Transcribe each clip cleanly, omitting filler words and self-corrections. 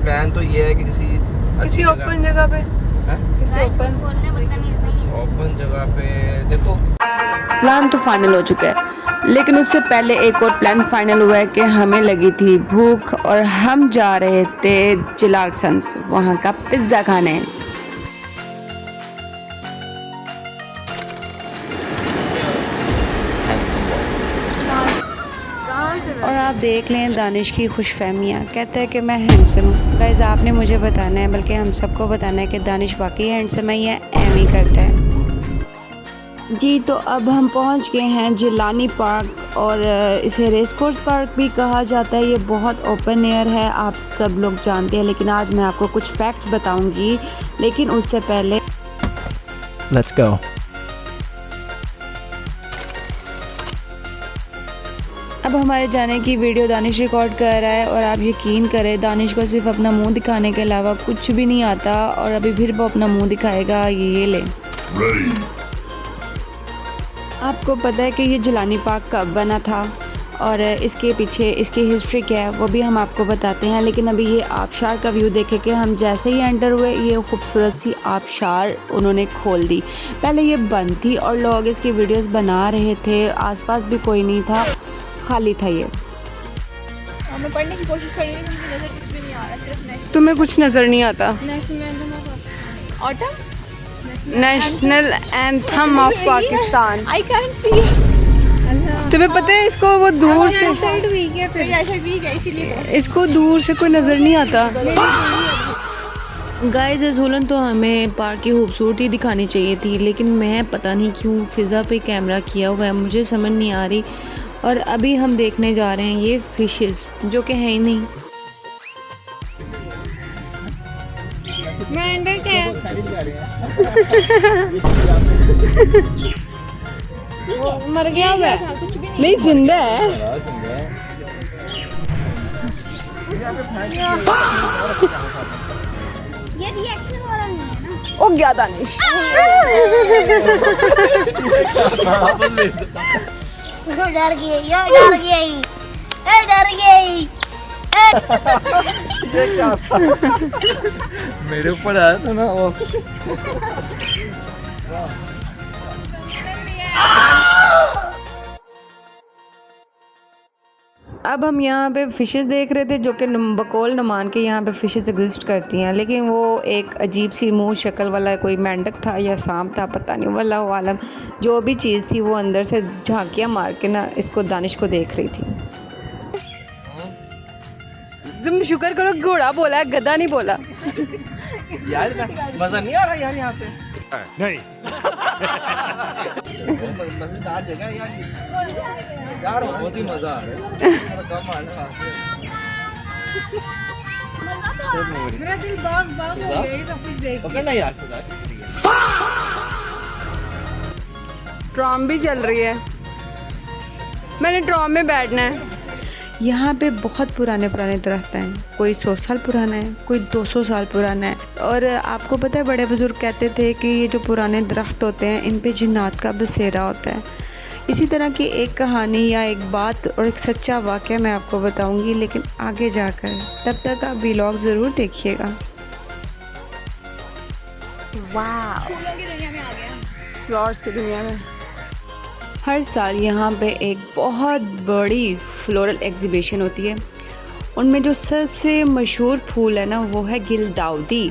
Plan तो ये है कि किसी ओपन जगह पे ओपन जगह पे देखो। प्लान तो फाइनल हो चुका है, लेकिन उससे पहले एक और प्लान फाइनल हुआ है कि हमें लगी थी भूख और हम जा रहे थे चिलाक्सन्स वहाँ का पिज्ज़ा खाने। और आप देख लें दानिश की खुशफहमियाँ, कहता है कि मैं हैंडसम हूँ। गाइस आपने मुझे बताना है, बल्कि हम सबको बताना है कि दानिश वाकई हैंडसम है या एम ही करता है। जी तो अब हम पहुँच गए हैं जिलानी पार्क, और इसे रेस कोर्स पार्क भी कहा जाता है। ये बहुत ओपन एयर है, आप सब लोग जानते हैं, लेकिन आज मैं आपको कुछ फैक्ट्स बताऊँगी। लेकिन उससे पहले लेट्स गो। अब हमारे जाने की वीडियो दानिश रिकॉर्ड कर रहा है, और आप यकीन करें दानिश को सिर्फ अपना मुंह दिखाने के अलावा कुछ भी नहीं आता, और अभी फिर वो अपना मुंह दिखाएगा। ये ले। आपको पता है कि ये जिलानी पार्क कब बना था और इसके पीछे इसकी हिस्ट्री क्या है, वो भी हम आपको बताते हैं। लेकिन अभी ये आबशार का व्यू देखे कि हम जैसे ही एंटर हुए ये खूबसूरत सी आबशार उन्होंने खोल दी। पहले ये बंद थी और लोग इसकी वीडियोस बना रहे थे, आसपास भी कोई नहीं था, खाली था ये। मैं पढ़ने की कोशिश कर रही थी, मुझे नजर कुछ भी नहीं आ रहा, सिर्फ नेक्स्ट। तुम्हें कुछ नज़र नहीं आता? Autumn national anthem of Pakistan. I can see. तुम्हें पता है इसको वो दूर से साइड वीक है, फिर ऐसा वीक है इसीलिए इसको दूर से कोई नज़र नहीं आता। गाइस असूलन तो हमें पार्क की खूबसूरती दिखानी चाहिए थी, लेकिन मैं पता नहीं क्यों फ़िज़ा पे कैमरा किया हुआ है, मुझे समझ नहीं आ रही। और अभी हम देखने जा रहे हैं ये फिशेस जो कि है ही नहीं। मैं अंडर क्या मर गया हुआ है, कुछ भी नहीं जिंदा है। ये रिएक्शन वाला नहीं है ना। ओ गया दानिश। डर गई मेरे ऊपर आया था ना वो। अब हम यहाँ पे फ़िशेस देख रहे थे जो कि बकौल नुमान के यहाँ पे फ़िशेस एग्जिस्ट करती हैं, लेकिन वो एक अजीब सी मुंह शक्ल वाला कोई मेंढक था या सांप था, पता नहीं, वल्लाहु आलम। जो भी चीज़ थी वो अंदर से झांकियाँ मार के ना इसको दानिश को देख रही थी। तुम शुक्र करो घोड़ा बोला है, गधा नहीं बोला। यार मजा नहीं आ रहा यार यहाँ पे। नहीं मजेदार जगह है यार, बहुत ही मजा आ रहा है। कम आना मेरा दिल बाग बाग हो गया ये सब कुछ देख के। पकड़ना यार खुदा। ट्रॉम भी चल रही है, मैंने ट्रॉम में बैठना है। यहाँ पे बहुत पुराने दरख्त हैं, कोई 100 साल पुराना है, कोई 200 साल पुराना है। और आपको पता है बड़े बुजुर्ग कहते थे कि ये जो पुराने दरख्त होते हैं इन पे जिन्नात का बसेरा होता है। इसी तरह की एक कहानी या एक बात और एक सच्चा वाक़या मैं आपको बताऊंगी, लेकिन आगे जाकर। तब तक आप व्लॉग ज़रूर देखिएगा। वाह, फूलों की दुनिया में आ गया। फ्लावर्स की दुनिया में हर साल यहाँ पे एक बहुत बड़ी फ्लोरल एग्जीबिशन होती है। उनमें जो सबसे मशहूर फूल है ना वो है गिलदाउदी,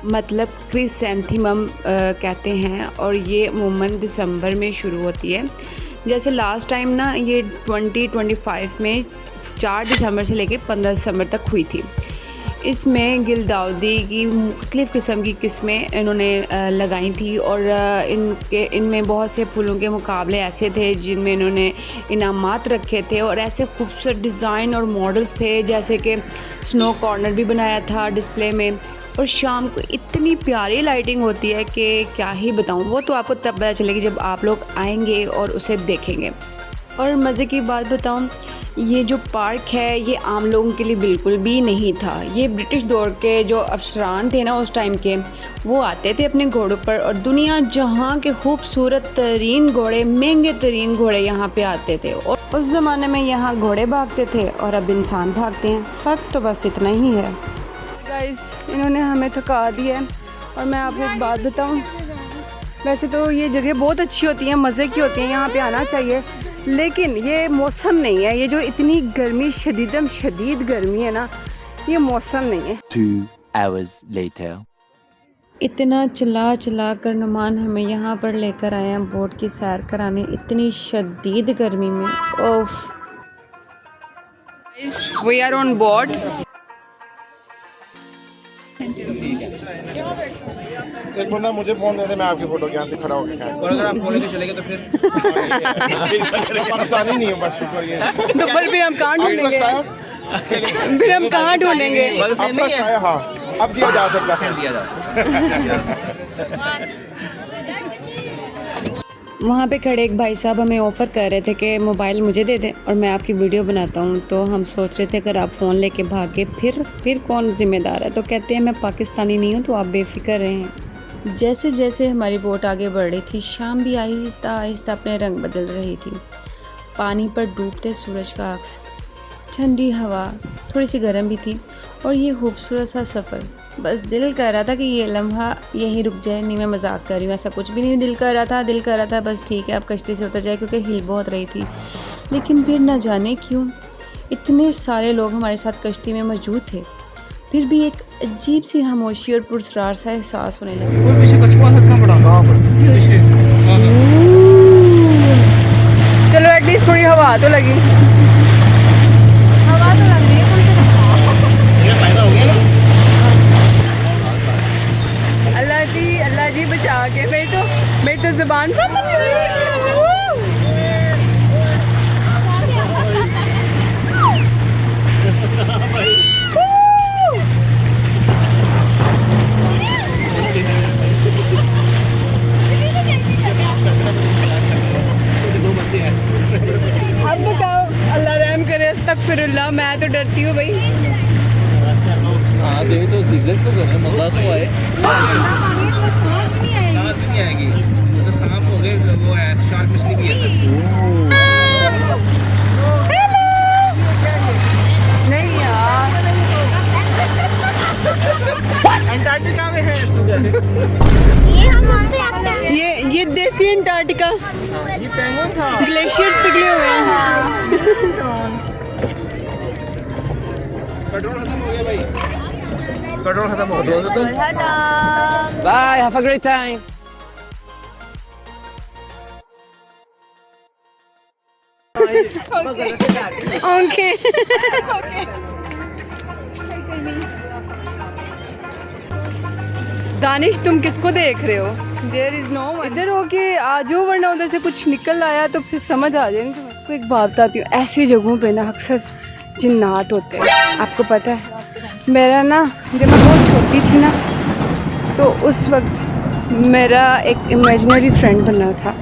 मतलब क्रिसैंथेमम कहते हैं, और ये अमूमन दिसंबर में शुरू होती है। जैसे लास्ट टाइम ना ये 2025 में 4 दिसंबर से लेकर 15 दिसंबर तक हुई थी। इसमें गिलदाउदी की मुख्तलिफ़ किस्म की किस्में इन्होंने लगाई थी, और इनमें बहुत से फूलों के मुकाबले ऐसे थे जिनमें इन्होंने इनामात रखे थे, और ऐसे खूबसूरत डिज़ाइन और मॉडल्स थे, जैसे कि स्नो कॉर्नर भी बनाया था डिस्प्ले में। और शाम को इतनी प्यारी लाइटिंग होती है कि क्या ही बताऊँ, वो तो आपको तब पता चलेगी जब आप लोग आएंगे और उसे देखेंगे। और मज़े की बात बताऊँ, ये जो पार्क है ये आम लोगों के लिए बिल्कुल भी नहीं था। ये ब्रिटिश दौर के जो अफसरान थे ना उस टाइम के, वो आते थे अपने घोड़ों पर, और दुनिया जहाँ के खूबसूरत तरीन घोड़े, महंगे तरीन घोड़े यहाँ पे आते थे। और उस ज़माने में यहाँ घोड़े भागते थे और अब इंसान भागते हैं, फ़र्क तो बस इतना ही है। गाइस, इन्होंने हमें थका दिया है। और मैं आपको एक बात बताऊं, वैसे तो ये जगह बहुत अच्छी होती है, मज़े की होती है, यहाँ पे आना चाहिए, लेकिन ये मौसम नहीं है। ये जो इतनी गर्मी, शदीद गर्मी है ना, ये मौसम नहीं है। 2 hours later. इतना चला कर नुमान हमें यहाँ पर लेकर आए हैं बोट की सैर कराने, इतनी शदीद गर्मी में। ओफ, वी आर ऑन बोट। एक बंदा मुझे फोन दे दे, मैं आपकी फोटो यहाँ से खड़ा होकर खींचूं। और अगर आप फोन लेके चले गए तो फिर पाकिस्तानी नहीं है बस, शुक्रिया। तो फिर हम कहाँ ढूंढेंगे? फिर हम कहाँ ढूंढेंगे? बस अब नहीं है, हाँ, अब दिया जा सकता है। दिया जाओ। वहाँ पे खड़े एक भाई साहब हमें ऑफ़र कर रहे थे कि मोबाइल मुझे दे दें और मैं आपकी वीडियो बनाता हूँ। तो हम सोच रहे थे अगर आप फ़ोन लेके भागे फिर कौन ज़िम्मेदार है। तो कहते हैं मैं पाकिस्तानी नहीं हूँ, तो आप बेफिक्र रहें। जैसे जैसे हमारी बोट आगे बढ़ रही थी, शाम भी आहिस्ता आहिस्ता अपने रंग बदल रही थी। पानी पर डूबते सूरज का अक्स, ठंडी हवा, थोड़ी सी गर्म भी थी, और ये खूबसूरत सा सफ़र। बस दिल कर रहा था कि ये लम्हा यहीं रुक जाए। नहीं, मैं मजाक कर रही हूँ, ऐसा कुछ भी नहीं। दिल कर रहा था बस ठीक है अब कश्ती से उतर जाए, क्योंकि हिल बहुत रही थी। लेकिन फिर ना जाने क्यों इतने सारे लोग हमारे साथ कश्ती में मौजूद थे, फिर भी एक अजीब सी खामोशी और पुरस्कार सा एहसास होने लगा। चलो एटलीस्ट थोड़ी हवा तो लगी। अल्लाह जी बचा के। मेरी तो ज़ुबान अब बताओ, अल्लाह रहम करे, अस्तगफिरुल्लाह। मैं तो डरती हूँ भाई। हाँ देवी तो zigzag तो कर रहे हैं, मजा तो आए। सांस भी नहीं आएगी, तो सांप हो गए, वो है शार्क मछली भी है। नहीं यार, अंटार्कटिका में है ये हम वहाँ पे आते हैं। ये देसी अंटार्कटिका, ये पेंगुइन था। ग्लेशियर्स पिघले हुए हैं। पेट्रोल खत्म हो गया भाई, पेट्रोल खत्म हो गया। Bye, have a great time. Okay. Danish, तुम किसको देख रहे हो? There is no one. इधर हो के आ जाओ, वरना उधर से कुछ निकल आया तो फिर समझ आ जाएगी तुम्हें। आपको एक बात बताती हूँ, ऐसी जगहों पे ना अक्सर जिन्नात होते हैं। आपको पता है, मेरा ना जब मैं बहुत छोटी थी ना, तो उस वक्त मेरा एक इमेजिनरी फ्रेंड बना था।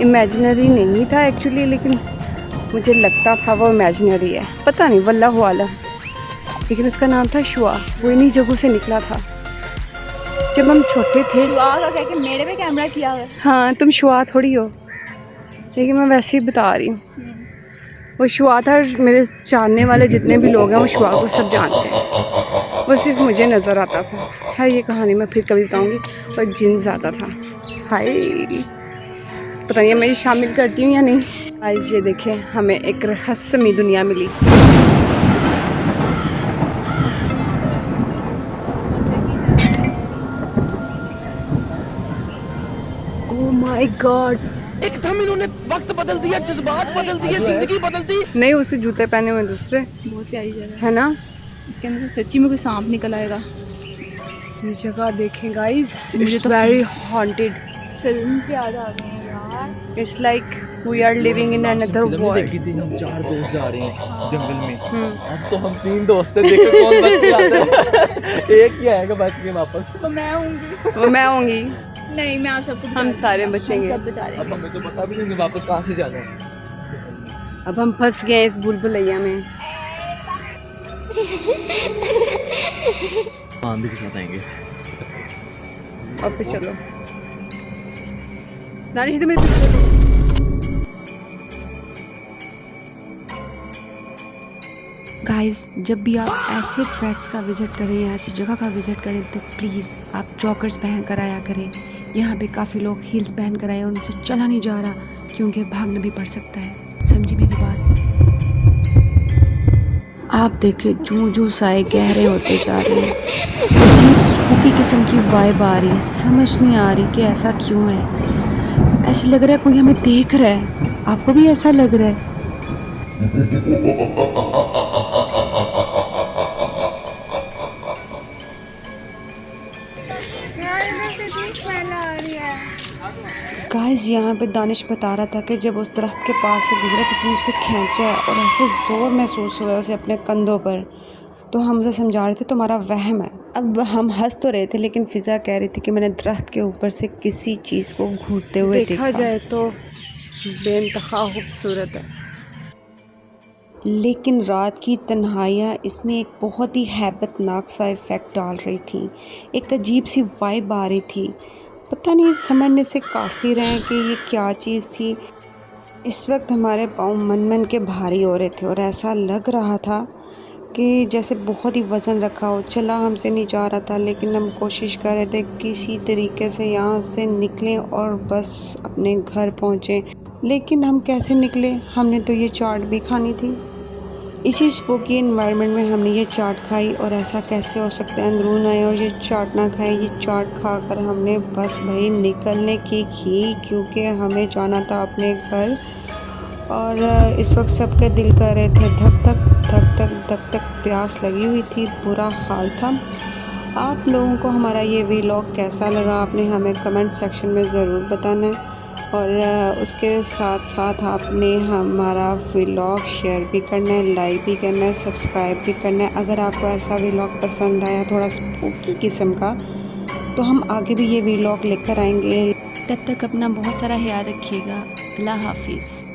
इमेजिनरी नहीं था एक्चुअली, लेकिन मुझे लगता था वो इमेजिनरी है, पता नहीं वल्लाहु आलम। लेकिन उसका नाम था शुआ। वो इन्हीं जगहों से निकला था जब हम छोटे थे। मेरे पे कैमरा किया हुआ है। हाँ, तुम शुआ थोड़ी हो, लेकिन मैं वैसे ही बता रही हूँ। वो शुआ था, और मेरे जानने वाले जितने भी लोग हैं वो शुआ को सब जानते हैं। वो सिर्फ मुझे नज़र आता था। है ये कहानी मैं फिर कभी बताऊँगी। वो एक जिन्स आता था। हाय, पता नहीं मैं ये शामिल करती हूँ या नहीं। आज ये देखें, हमें एक रहस्यमयी दुनिया मिली। ओह माय गॉड, एकदम इन्होंने वक्त बदल दिया, जज्बात बदल दिए, जिंदगी बदल दी। नहीं, उससे जूते पहने हुए दूसरे, बहुत प्यारी जगह है ना? इसके अंदर सच्ची में कोई सांप निकल आएगा। ये जगह देखें guys, it's very haunted. Film से याद आ गई है यार। It's like we are living in another world. देखी थी, हम 4 दोस्त जा रहे हैं जंगल में। अब तो हम 3 दोस्त हैं, देखो कौन बच के आता है। एक ही आएगा बच के वापस। तो मैं होंगी। वो मैं होंगी। नहीं, मैं आप सबको हम सारे बचेंगे। सब बचा रहे हैं। अब हमें तो पता भी नहीं वापस कहाँ से जाना है। अब हम फंस गए इस भूल भुलैया में। आंधी के साथ आएंगे। वापस चलो। दानिश, तो मेरे पीछे। गाइस, जब भी आप ऐसे ट्रैक्स का विज़िट करें या ऐसी जगह का विज़िट करें तो प्लीज़ आप जॉकर्स पहन कर आया करें। यहाँ पे काफ़ी लोग हील्स पहन कर आए और उनसे चला नहीं जा रहा क्योंकि भागना भी पड़ सकता है। समझी मेरी बात? आप देखें जूं साए गहरे होते जा रहे हैं, अजीब स्पूकी किस्म की वाइब आ रही है। समझ नहीं आ रही कि ऐसा क्यों है। ऐसे लग रहा है कोई हमें देख रहा है। आपको भी ऐसा लग रहा है? गाइस, यहाँ पे दानिश बता रहा था कि जब उस दरख्त के पास से गुजरा किसी ने उसे खींचा और ऐसे ज़ोर महसूस हुआ उसे अपने कंधों पर, तो हम उसे समझा रहे थे तुम्हारा वहम है। अब हम हंस तो रहे थे लेकिन फ़िज़ा कह रही थी कि मैंने दरख्त के ऊपर से किसी चीज़ को घूरते हुए देखा जाए तो बेइंतहा खूबसूरत है। लेकिन रात की तन्हाइयाँ इसमें एक बहुत ही हैबतनाक सा इफ़ेक्ट डाल रही थी। एक अजीब सी वाइब आ रही थी। पता नहीं समझने से कासिर हैं कि ये क्या चीज़ थी। इस वक्त हमारे पाँव मन के भारी हो रहे थे और ऐसा लग रहा था कि जैसे बहुत ही वज़न रखा हो। चला हमसे नहीं जा रहा था लेकिन हम कोशिश कर रहे थे किसी तरीके से यहाँ से निकलें और बस अपने घर पहुँचें। लेकिन हम कैसे निकले? हमने तो ये चाट भी खानी थी। इसी स्पोकी एनवायरनमेंट में हमने ये चाट खाई और ऐसा कैसे हो सकता है अंदरून आए और ये चाट ना खाएं। ये चाट खाकर हमने बस भाई निकलने की क्योंकि हमें जाना था अपने घर। और इस वक्त सबके दिल कर रहे थे धक धक प्यास लगी हुई थी, बुरा हाल था। आप लोगों को हमारा ये व्लॉग कैसा लगा आपने हमें कमेंट सेक्शन में ज़रूर बताना है। और उसके साथ साथ आपने हमारा व्लॉग शेयर भी करना है, लाइक भी करना है, सब्सक्राइब भी करना है। अगर आपको ऐसा व्लॉग पसंद आया थोड़ा स्पूकी किस्म का तो हम आगे भी ये व्लॉग लेकर आएंगे। तब तक अपना बहुत सारा ख्याल रखिएगा। अल्लाह हाफिज़।